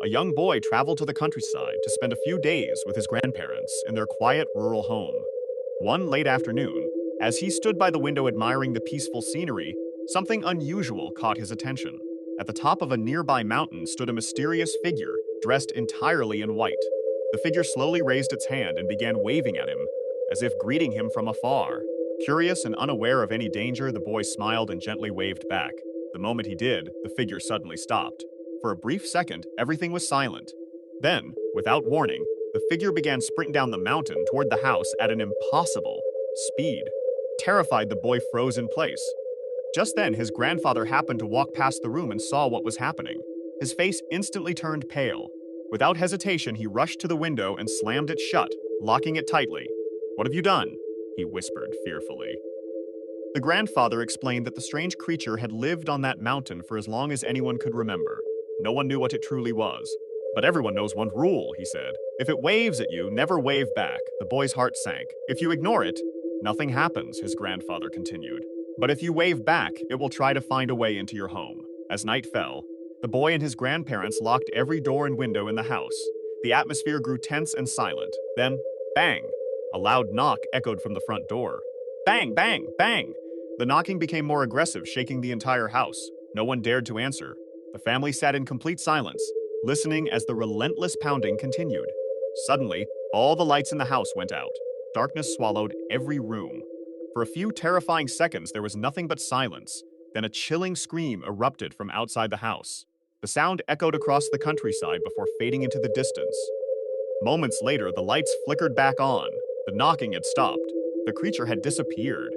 a young boy traveled to the countryside to spend a few days with his grandparents in their quiet rural home. One late afternoon, as he stood by the window admiring the peaceful scenery, something unusual caught his attention. At the top of a nearby mountain stood a mysterious figure dressed entirely in white. The figure slowly raised its hand and began waving at him, as if greeting him from afar. Curious and unaware of any danger, the boy smiled and gently waved back. The moment he did, the figure suddenly stopped. For a brief second, everything was silent. Then, without warning, the figure began sprinting down the mountain toward the house at an impossible speed. Terrified, the boy froze in place. Just then, his grandfather happened to walk past the room and saw what was happening. His face instantly turned pale. Without hesitation, he rushed to the window and slammed it shut, locking it tightly. "What have you done?" he whispered fearfully. The grandfather explained that the strange creature had lived on that mountain for as long as anyone could remember. No one knew what it truly was. "But everyone knows one rule," he said. "If it waves at you, never wave back." The boy's heart sank. "If you ignore it, nothing happens," his grandfather continued. "But if you wave back, it will try to find a way into your home." As night fell, the boy and his grandparents locked every door and window in the house. The atmosphere grew tense and silent. Then, bang! A loud knock echoed from the front door. Bang, bang, bang! The knocking became more aggressive, shaking the entire house. No one dared to answer. The family sat in complete silence, listening as the relentless pounding continued. Suddenly, all the lights in the house went out. Darkness swallowed every room. For a few terrifying seconds, there was nothing but silence. Then a chilling scream erupted from outside the house. The sound echoed across the countryside before fading into the distance. Moments later, the lights flickered back on. The knocking had stopped. The creature had disappeared.